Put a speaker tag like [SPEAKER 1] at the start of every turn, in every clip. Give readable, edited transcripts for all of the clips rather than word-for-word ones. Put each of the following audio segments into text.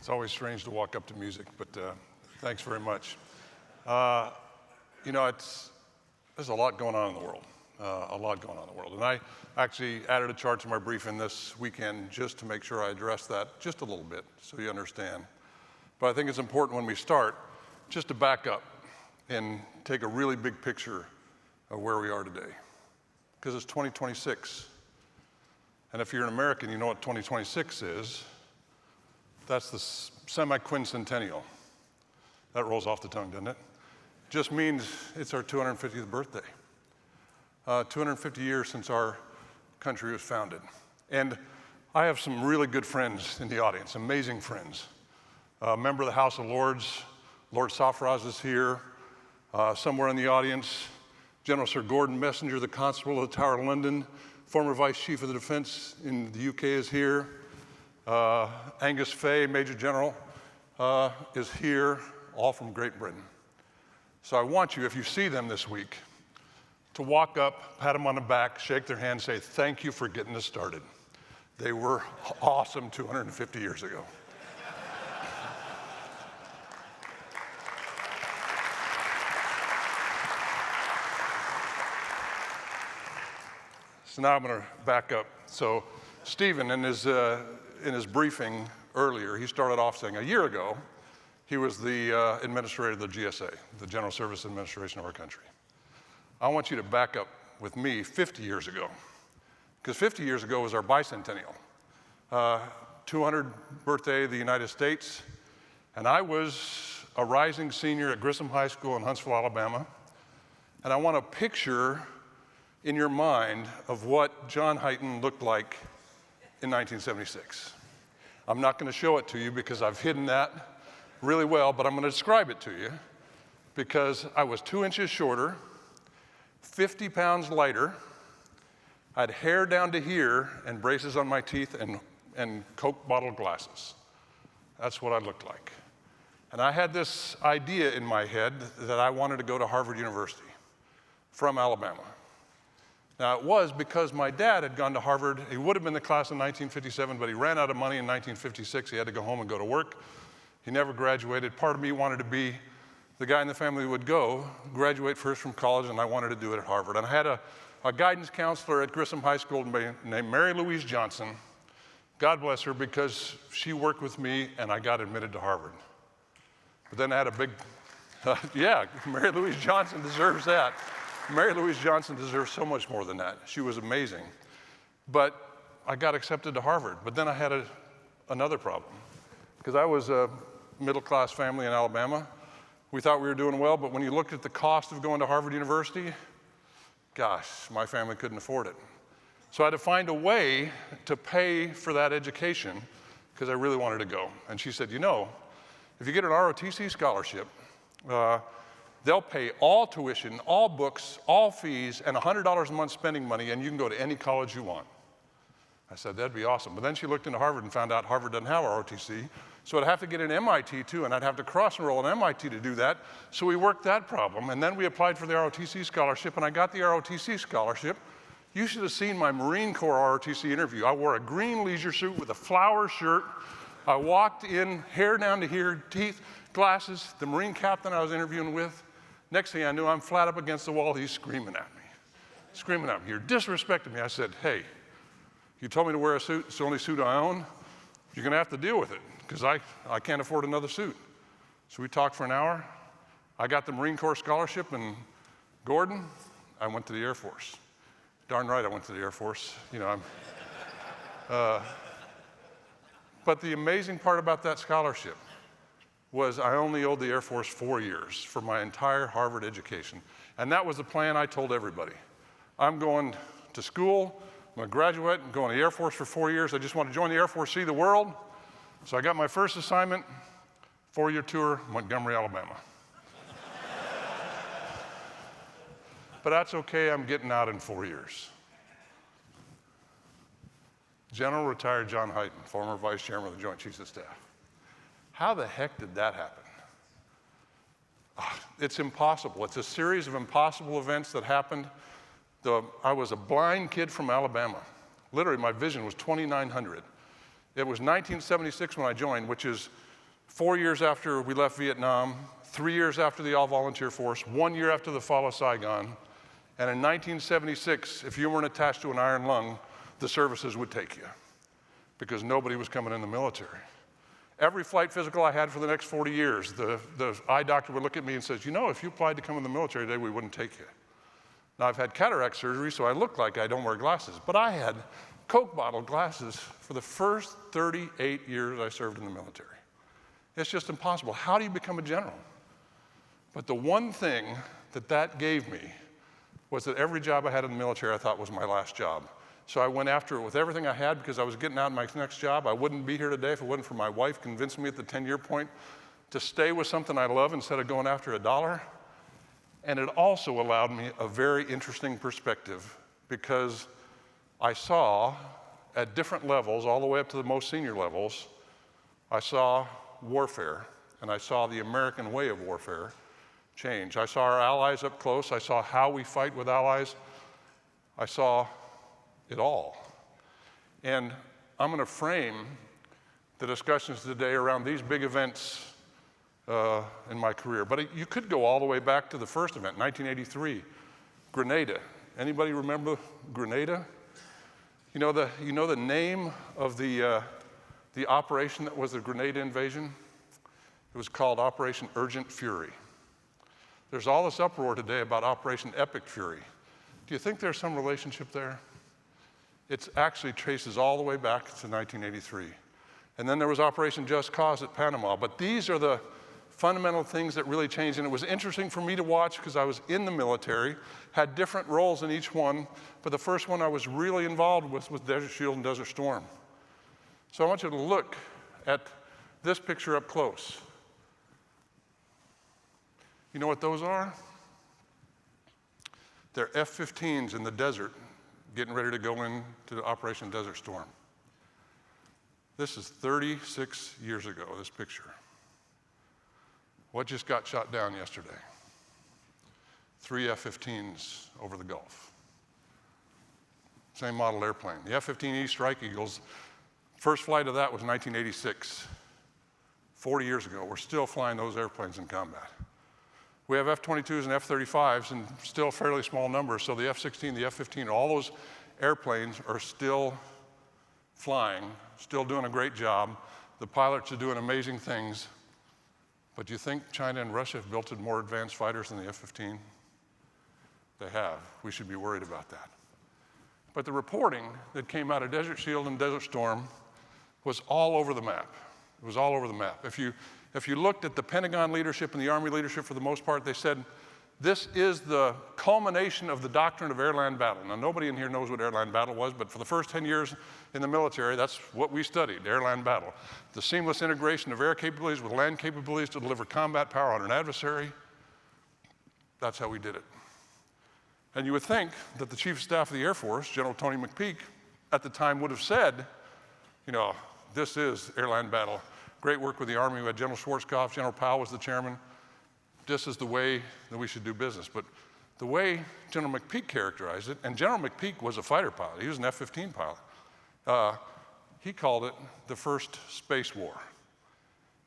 [SPEAKER 1] It's always strange to walk up to music, but thanks very much. There's a lot going on in the world, And I actually added a chart to my briefing this weekend just to make sure I address that just a little bit so you understand. But I think it's important when we start just to back up and take a really big picture of where we are today. Because it's 2026. And if you're an American, you know what 2026 is. That's the semi-quincentennial. That rolls off the tongue, doesn't it? Just means it's our 250th birthday. 250 years since our country was founded. And I have some really good friends in the audience, amazing friends. A member of the House of Lords, Lord Safraz is here. Somewhere in the audience, General Sir Gordon Messenger, the Constable of the Tower of London, former Vice Chief of the Defense in the UK is here. Angus Fay, Major General, is here, all from Great Britain. So I want you, if you see them this week, to walk up, pat them on the back, shake their hand, say, thank you for getting us started. They were awesome 250 years ago. So now I'm going to back up. So Stephen, in his briefing earlier, he started off saying a year ago, he was the administrator of the GSA, the General Service Administration of our country. I want you to back up with me 50 years ago, because 50 years ago was our bicentennial, 200th birthday of the United States, and I was a rising senior at Grissom High School in Huntsville, Alabama, and I want a picture in your mind of what John Hyten looked like in 1976. I'm not going to show it to you because I've hidden that really well, but I'm going to describe it to you because I was 2 inches shorter, 50 pounds lighter, I had hair down to here and braces on my teeth and Coke bottle glasses. That's what I looked like. And I had this idea in my head that I wanted to go to Harvard University from Alabama. Now, it was because my dad had gone to Harvard. He would have been the class in 1957, but he ran out of money in 1956. He had to go home and go to work. He never graduated. Part of me wanted to be the guy in the family who would go, graduate first from college, and I wanted to do it at Harvard. And I had a guidance counselor at Grissom High School named Mary Louise Johnson. God bless her, because she worked with me, and I got admitted to Harvard. But then I had a big, Mary Louise Johnson deserves that. Mary Louise Johnson deserves so much more than that. She was amazing. But I got accepted to Harvard. But then I had another problem, because I was a middle-class family in Alabama. We thought we were doing well, but when you looked at the cost of going to Harvard University, gosh, my family couldn't afford it. So I had to find a way to pay for that education because I really wanted to go. And she said, if you get an ROTC scholarship, they'll pay all tuition, all books, all fees, and $100 a month spending money, and you can go to any college you want. I said, that'd be awesome. But then she looked into Harvard and found out Harvard doesn't have ROTC, so I'd have to get an MIT too, and I'd have to cross-enroll in MIT to do that. So we worked that problem, and then we applied for the ROTC scholarship, and I got the ROTC scholarship. You should have seen my Marine Corps ROTC interview. I wore a green leisure suit with a flower shirt. I walked in, hair down to here, teeth, glasses, the Marine captain I was interviewing with. Next thing I knew, I'm flat up against the wall. He's screaming at me. You're disrespecting me. I said, hey, you told me to wear a suit. It's the only suit I own. You're going to have to deal with it because I can't afford another suit. So we talked for an hour. I got the Marine Corps scholarship, and Gordon, I went to the Air Force. Darn right I went to the Air Force. But the amazing part about that scholarship was I only owed the Air Force 4 years for my entire Harvard education. And that was the plan I told everybody. I'm going to school, I'm going to graduate, I'm going to the Air Force for 4 years. I just want to join the Air Force, see the world. So I got my first assignment, 4-year tour, Montgomery, Alabama. But that's okay, I'm getting out in 4 years. General retired John Hyten, former Vice Chairman of the Joint Chiefs of Staff. How the heck did that happen? It's impossible. It's a series of impossible events that happened. I was a blind kid from Alabama. Literally, my vision was 2900. It was 1976 when I joined, which is 4 years after we left Vietnam, 3 years after the all-volunteer force, 1 year after the fall of Saigon, and in 1976, if you weren't attached to an iron lung, the services would take you because nobody was coming in the military. Every flight physical I had for the next 40 years, the eye doctor would look at me and says, you know, if you applied to come in the military today, we wouldn't take you. Now, I've had cataract surgery, so I look like I don't wear glasses, but I had Coke bottle glasses for the first 38 years I served in the military. It's just impossible. How do you become a general? But the one thing that gave me was that every job I had in the military I thought was my last job. So I went after it with everything I had because I was getting out in my next job. I wouldn't be here today if it wasn't for my wife convincing me at the 10-year point to stay with something I love instead of going after a dollar. And it also allowed me a very interesting perspective because I saw at different levels, all the way up to the most senior levels, I saw warfare, and I saw the American way of warfare change. I saw our allies up close. I saw how we fight with allies. I saw it all. And I'm going to frame the discussions today around these big events in my career. But you could go all the way back to the first event, 1983, Grenada. Anybody remember Grenada? You know the name of the operation that was the Grenada invasion? It was called Operation Urgent Fury. There's all this uproar today about Operation Epic Fury. Do you think there's some relationship there? It actually traces all the way back to 1983. And then there was Operation Just Cause at Panama. But these are the fundamental things that really changed. And it was interesting for me to watch because I was in the military, had different roles in each one. But the first one I was really involved with was Desert Shield and Desert Storm. So I want you to look at this picture up close. You know what those are? They're F-15s in the desert getting ready to go into Operation Desert Storm. This is 36 years ago, this picture. What just got shot down yesterday? 3 F-15s over the Gulf. Same model airplane. The F-15E Strike Eagles, first flight of that was 1986. 40 years ago, we're still flying those airplanes in combat. We have F-22s and F-35s in still fairly small numbers, so the F-16, the F-15, all those airplanes are still flying, still doing a great job. The pilots are doing amazing things. But do you think China and Russia have built more advanced fighters than the F-15? They have. We should be worried about that. But the reporting that came out of Desert Shield and Desert Storm was all over the map. It was all over the map. If you looked at the Pentagon leadership and the Army leadership, for the most part, they said, this is the culmination of the doctrine of air-land battle. Now, nobody in here knows what air-land battle was, but for the first 10 years in the military, that's what we studied, air-land battle. The seamless integration of air capabilities with land capabilities to deliver combat power on an adversary. That's how we did it. And you would think that the Chief of Staff of the Air Force, General Tony McPeak, at the time would have said, you know, this is air-land battle. Great work with the Army. We had General Schwarzkopf, General Powell was the chairman. This is the way that we should do business. But the way General McPeak characterized it, and General McPeak was a fighter pilot. He was an F-15 pilot. He called it the first space war.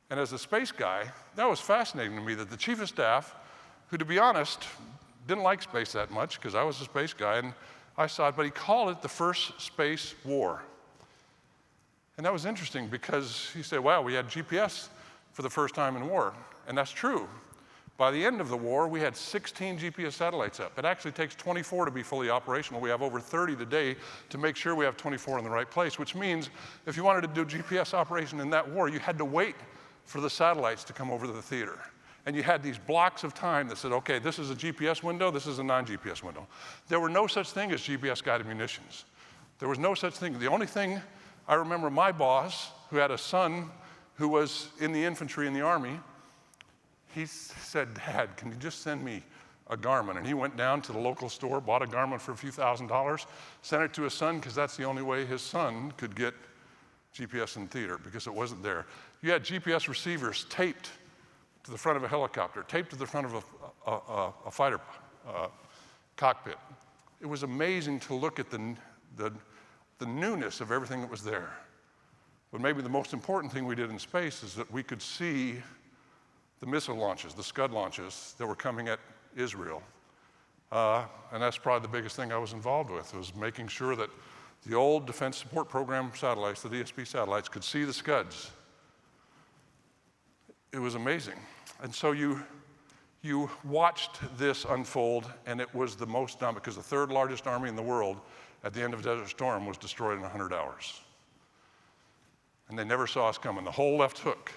[SPEAKER 1] And as a space guy, that was fascinating to me that the Chief of Staff, who, to be honest, didn't like space that much because I was a space guy, and I saw it, but he called it the first space war. And that was interesting because he said, wow, we had GPS for the first time in war. And that's true. By the end of the war, we had 16 GPS satellites up. It actually takes 24 to be fully operational. We have over 30 today to make sure we have 24 in the right place, which means if you wanted to do GPS operation in that war, you had to wait for the satellites to come over to the theater. And you had these blocks of time that said, okay, this is a GPS window, this is a non-GPS window. There were no such thing as GPS-guided munitions. There was no such thing. The only thing I remember, my boss, who had a son who was in the infantry in the Army, he said, Dad, can you just send me a Garmin? And he went down to the local store, bought a Garmin for a few $1,000s, sent it to his son because that's the only way his son could get GPS in theater because it wasn't there. You had GPS receivers taped to the front of a helicopter, taped to the front of a fighter cockpit. It was amazing to look at the newness of everything that was there. But maybe the most important thing we did in space is that we could see the missile launches, the Scud launches that were coming at Israel. And that's probably the biggest thing I was involved with, was making sure that the old Defense Support Program satellites, the DSP satellites, could see the Scuds. It was amazing. And so you watched this unfold, and it was the most done, because the third largest army in the world at the end of Desert Storm was destroyed in 100 hours. And they never saw us coming. The whole left hook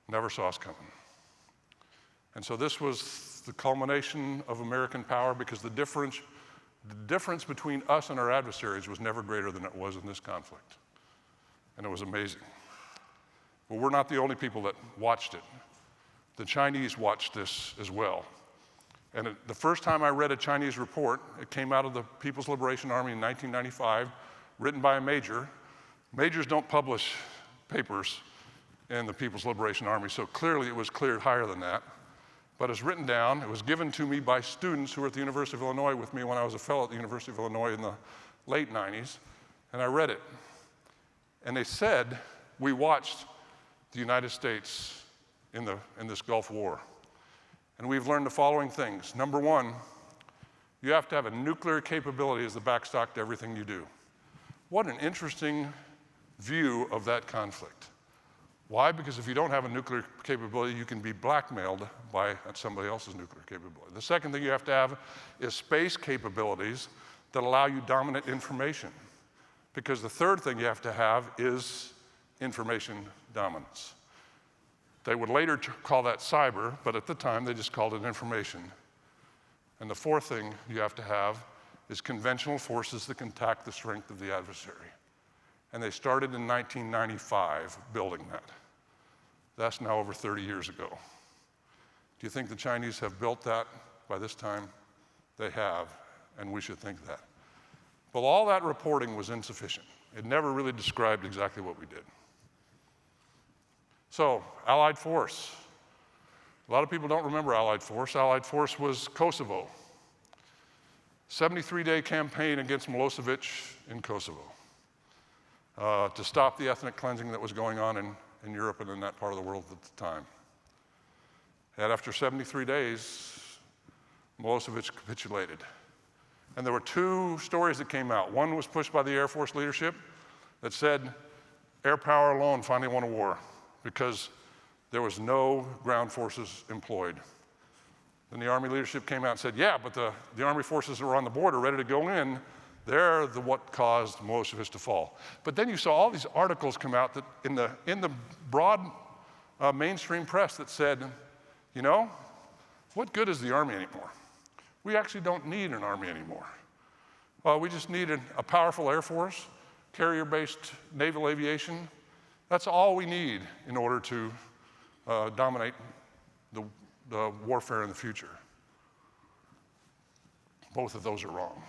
[SPEAKER 1] never saw us coming. And so this was the culmination of American power, because the difference between us and our adversaries was never greater than it was in this conflict. And it was amazing. But we're not the only people that watched it. The Chinese watched this as well. And the first time I read a Chinese report, it came out of the People's Liberation Army in 1995, written by a major. Majors don't publish papers in the People's Liberation Army, so clearly it was cleared higher than that. But it's written down. It was given to me by students who were at the University of Illinois with me when I was a fellow at the University of Illinois in the late 90s, and I read it. And they said, we watched the United States in this Gulf War. And we've learned the following things. Number one, you have to have a nuclear capability as the backstop to everything you do. What an interesting view of that conflict. Why? Because if you don't have a nuclear capability, you can be blackmailed by somebody else's nuclear capability. The second thing you have to have is space capabilities that allow you dominant information. Because the third thing you have to have is information dominance. They would later call that cyber, but at the time they just called it information. And the fourth thing you have to have is conventional forces that can attack the strength of the adversary. And they started in 1995 building that. That's now over 30 years ago. Do you think the Chinese have built that by this time? They have, and we should think that. But all that reporting was insufficient. It never really described exactly what we did. So, Allied force. A lot of people don't remember Allied force. Allied force was Kosovo. 73-day campaign against Milosevic in Kosovo to stop the ethnic cleansing that was going on in Europe and in that part of the world at the time. And after 73 days, Milosevic capitulated. And there were two stories that came out. One was pushed by the Air Force leadership that said, air power alone finally won a war, because there was no ground forces employed. Then the Army leadership came out and said, yeah, but the Army forces that were on the border ready to go in, they're what caused Milosevic to fall. But then you saw all these articles come out that in the broad mainstream press that said, you know, what good is the Army anymore? We actually don't need an Army anymore. We just need a powerful Air Force, carrier-based naval aviation. That's all we need in order to dominate the warfare in the future. Both of those are wrong.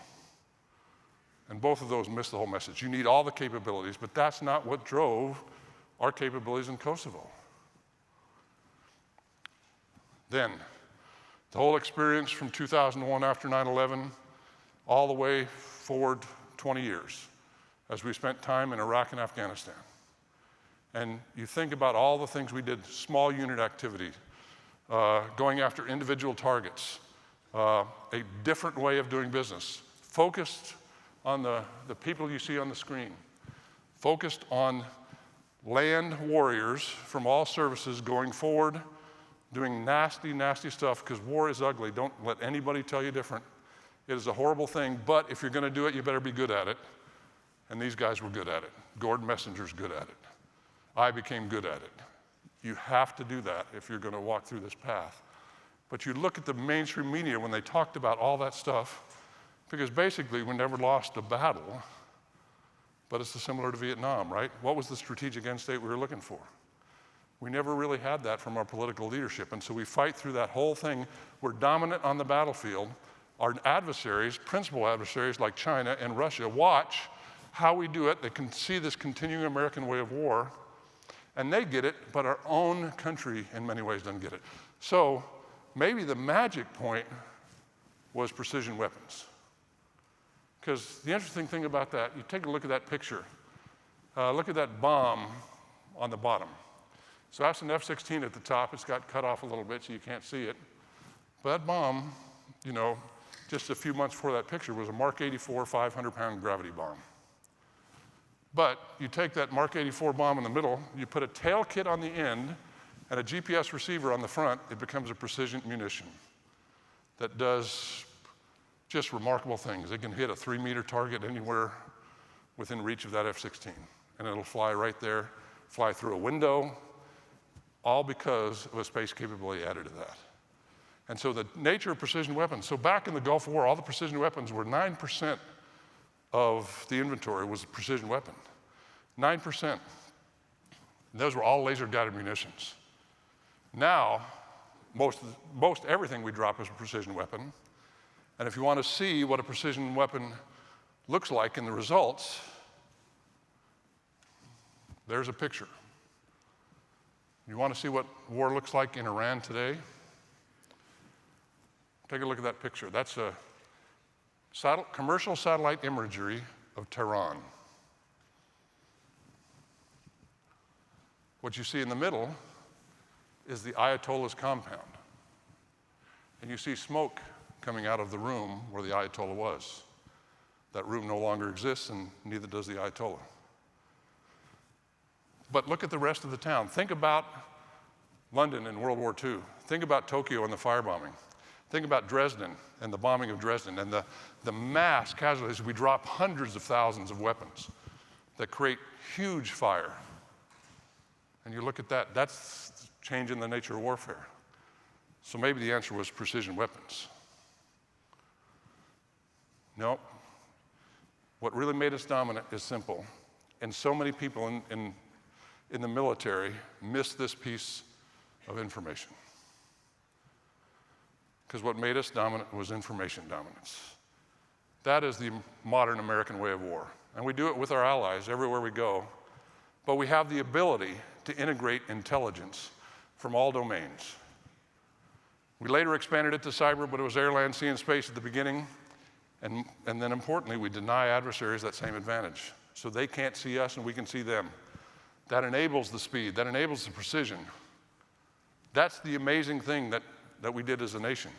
[SPEAKER 1] And both of those miss the whole message. You need all the capabilities, but that's not what drove our capabilities in Kosovo. Then, the whole experience from 2001 after 9/11, all the way forward 20 years, as we spent time in Iraq and Afghanistan. And you think about all the things we did, small unit activity, going after individual targets, a different way of doing business, focused on the people you see on the screen, focused on land warriors from all services going forward, doing nasty, nasty stuff, because war is ugly. Don't let anybody tell you different. It is a horrible thing, but if you're going to do it, you better be good at it. And these guys were good at it. Gordon Messenger's good at it. I became good at it. You have to do that if you're going to walk through this path. But you look at the mainstream media when they talked about all that stuff, because basically we never lost a battle, but it's similar to Vietnam, right? What was the strategic end state we were looking for? We never really had that from our political leadership, and so we fight through that whole thing. We're dominant on the battlefield. Our adversaries, principal adversaries like China and Russia, watch how we do it. They can see this continuing American way of war, and they get it, but our own country in many ways doesn't get it. So maybe the magic point was precision weapons. Because the interesting thing about that, you take a look at that picture. Look at that bomb on the bottom. So that's an F-16 at the top. It's got cut off a little bit so you can't see it. But that bomb, you know, just a few months before that picture was a Mark 84 500-pound gravity bomb. But you take that Mark 84 bomb in the middle, you put a tail kit on the end and a GPS receiver on the front, it becomes a precision munition that does just remarkable things. It can hit a 3-meter target anywhere within reach of that F-16. And it'll fly right there, fly through a window, all because of a space capability added to that. And so the nature of precision weapons, so back in the Gulf War, all the precision weapons were 9% of the inventory was a precision weapon. 9%. Those were all laser-guided munitions. Now, most everything we drop is a precision weapon. And if you want to see what a precision weapon looks like in the results, there's a picture. You want to see what war looks like in Iran today? Take a look at that picture. That's a commercial satellite imagery of Tehran. What you see in the middle is the Ayatollah's compound. And you see smoke coming out of the room where the Ayatollah was. That room no longer exists, and neither does the Ayatollah. But look at the rest of the town. Think about London in World War II. Think about Tokyo and the firebombing. Think about Dresden and the bombing of Dresden and the mass casualties. We drop hundreds of thousands of weapons that create huge fire. And you look at that, that's changing the nature of warfare. So maybe the answer was precision weapons. No. What really made us dominant is simple. And so many people in the military miss this piece of information. Because what made us dominant was information dominance. That is the modern American way of war. And we do it with our allies everywhere we go. But we have the ability to integrate intelligence from all domains. We later expanded it to cyber, but it was air, land, sea, and space at the beginning. And then importantly, we deny adversaries that same advantage. So they can't see us and we can see them. That enables the speed, that enables the precision. That's the amazing thing that we did as a nation.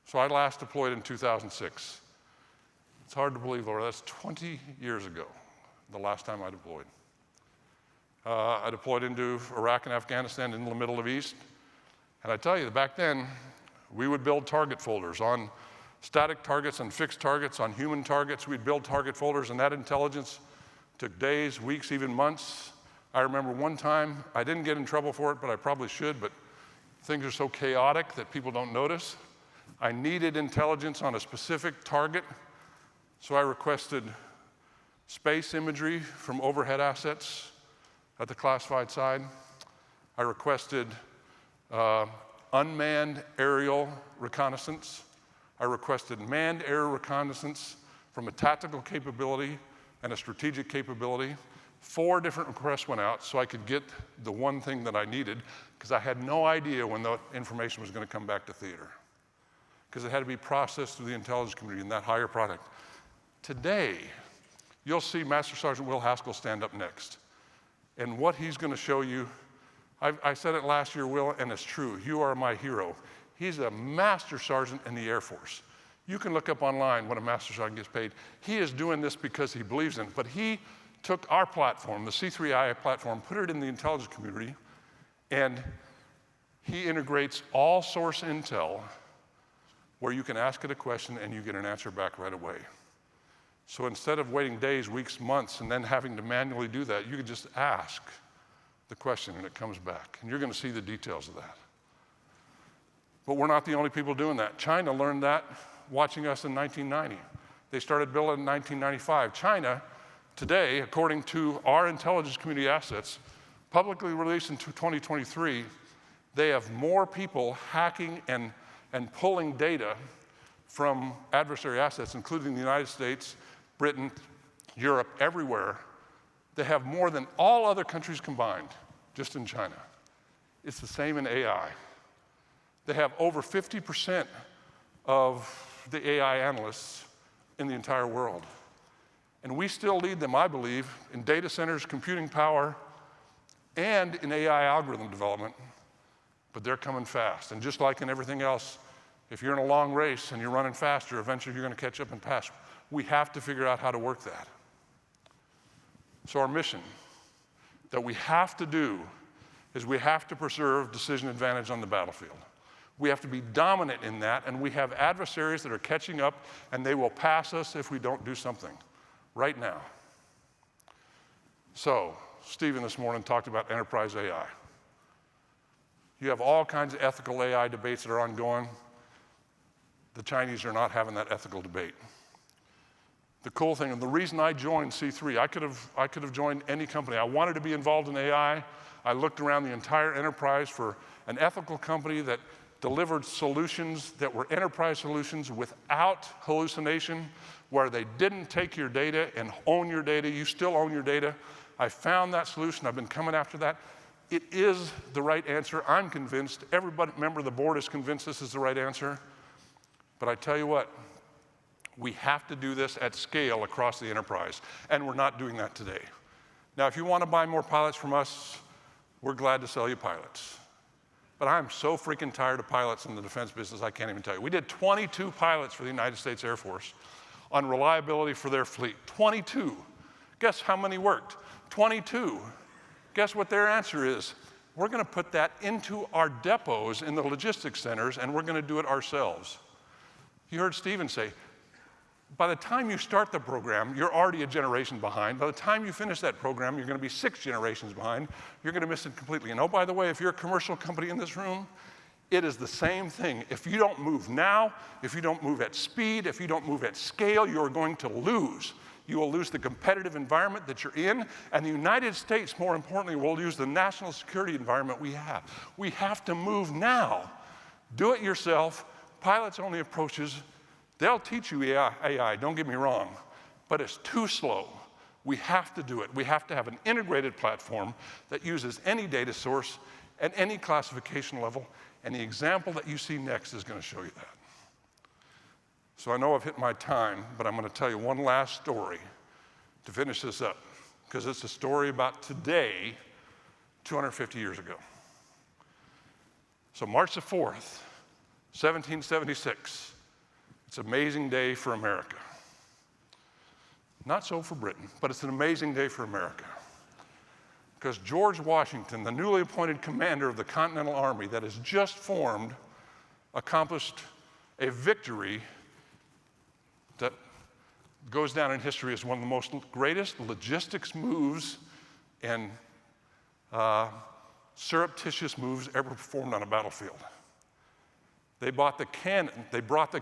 [SPEAKER 1] So I last deployed in 2006. It's hard to believe, Laura, that's 20 years ago, the last time I deployed. I deployed into Iraq and Afghanistan in the middle of East. And I tell you, back then, we would build target folders on static targets and fixed targets, on human targets. We'd build target folders, and that intelligence took days, weeks, even months. I remember one time, I didn't get in trouble for it, but I probably should, but things are so chaotic that people don't notice. I needed intelligence on a specific target, so I requested space imagery from overhead assets at the classified side. I requested unmanned aerial reconnaissance. I requested manned air reconnaissance from a tactical capability and a strategic capability. 4 different requests went out so I could get the one thing that I needed, because I had no idea when the information was going to come back to theater, because it had to be processed through the intelligence community in that higher product. Today, you'll see Master Sergeant Will Haskell stand up next. And what he's going to show you, I said it last year, Will, and it's true. You are my hero. He's a Master Sergeant in the Air Force. You can look up online what a Master Sergeant gets paid. He is doing this because he believes in it. But he took our platform, the C3I platform, put it in the intelligence community, and he integrates all source intel where you can ask it a question and you get an answer back right away. So instead of waiting days, weeks, months, and then having to manually do that, you can just ask the question and it comes back. And you're going to see the details of that. But we're not the only people doing that. China learned that watching us in 1990. They started building in 1995. China, today, according to our intelligence community assets, publicly released in 2023, they have more people hacking and pulling data from adversary assets, including the United States, Britain, Europe, everywhere. They have more than all other countries combined, just in China. It's the same in AI. They have over 50% of the AI analysts in the entire world. And we still lead them, I believe, in data centers, computing power, and in AI algorithm development, but they're coming fast. And just like in everything else, if you're in a long race and you're running faster, eventually you're going to catch up and pass. We have to figure out how to work that. So our mission that we have to do is we have to preserve decision advantage on the battlefield. We have to be dominant in that, and we have adversaries that are catching up, and they will pass us if we don't do something right now. So, Stephen this morning talked about enterprise AI. You have all kinds of ethical AI debates that are ongoing. The Chinese are not having that ethical debate. The cool thing, and the reason I joined C3, I could have joined any company. I wanted to be involved in AI. I looked around the entire enterprise for an ethical company that delivered solutions that were enterprise solutions without hallucination, where they didn't take your data and own your data. You still own your data. I found that solution. I've been coming after that. It is the right answer. I'm convinced. Everybody, member of the board is convinced this is the right answer. But I tell you what, we have to do this at scale across the enterprise, and we're not doing that today. Now, if you want to buy more pilots from us, we're glad to sell you pilots. But I'm so freaking tired of pilots in the defense business, I can't even tell you. We did 22 pilots for the United States Air Force on reliability for their fleet. 22. Guess how many worked? 22. Guess what their answer is? We're going to put that into our depots in the logistics centers, and we're going to do it ourselves. You heard Stephen say, by the time you start the program, you're already a generation behind. By the time you finish that program, you're going to be 6 generations behind. You're going to miss it completely. And oh, by the way, if you're a commercial company in this room, it is the same thing. If you don't move now, if you don't move at speed, if you don't move at scale, you're going to lose. You will lose the competitive environment that you're in, and the United States, more importantly, will lose the national security environment we have. We have to move now. Do it yourself. Pilots-only approaches. They'll teach you AI, don't get me wrong, but it's too slow. We have to do it. We have to have an integrated platform that uses any data source at any classification level, and the example that you see next is going to show you that. So I know I've hit my time, but I'm going to tell you one last story to finish this up, because it's a story about today, 250 years ago. So March the 4th, 1776. It's an amazing day for America. Not so for Britain, but it's an amazing day for America. Because George Washington, the newly appointed commander of the Continental Army that has just formed, accomplished a victory that goes down in history as one of the most greatest logistics moves and surreptitious moves ever performed on a battlefield. They brought the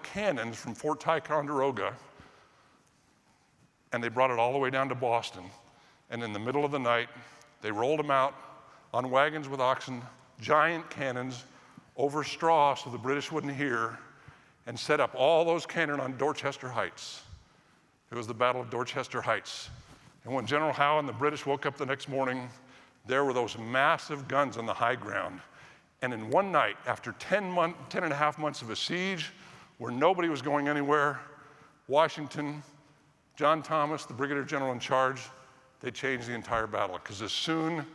[SPEAKER 1] cannons from Fort Ticonderoga, and they brought it all the way down to Boston. And in the middle of the night, they rolled them out on wagons with oxen, giant cannons, over straw so the British wouldn't hear, and set up all those cannon on Dorchester Heights. It was the Battle of Dorchester Heights. And when General Howe and the British woke up the next morning, there were those massive guns on the high ground. And in one night, after 10 and a half months of a siege, where nobody was going anywhere, Washington, John Thomas, the brigadier general in charge, they changed the entire battle. Because as soon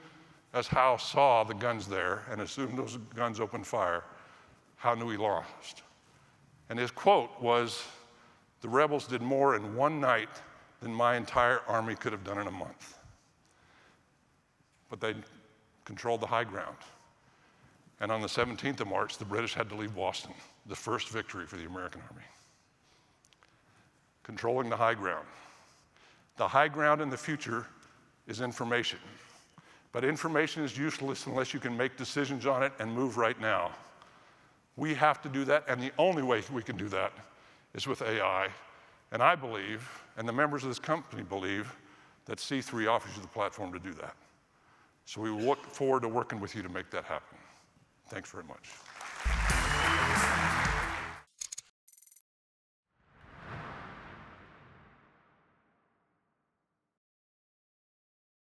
[SPEAKER 1] as Howe saw the guns there, and as soon as those guns opened fire, Howe knew he lost. And his quote was, "The rebels did more in one night than my entire army could have done in a month." But they controlled the high ground. And on the 17th of March, the British had to leave Boston, the first victory for the American Army. Controlling the high ground. The high ground in the future is information. But information is useless unless you can make decisions on it and move right now. We have to do that, and the only way we can do that is with AI. And I believe, and the members of this company believe, that C3 offers you the platform to do that. So we look forward to working with you to make that happen. Thanks very much.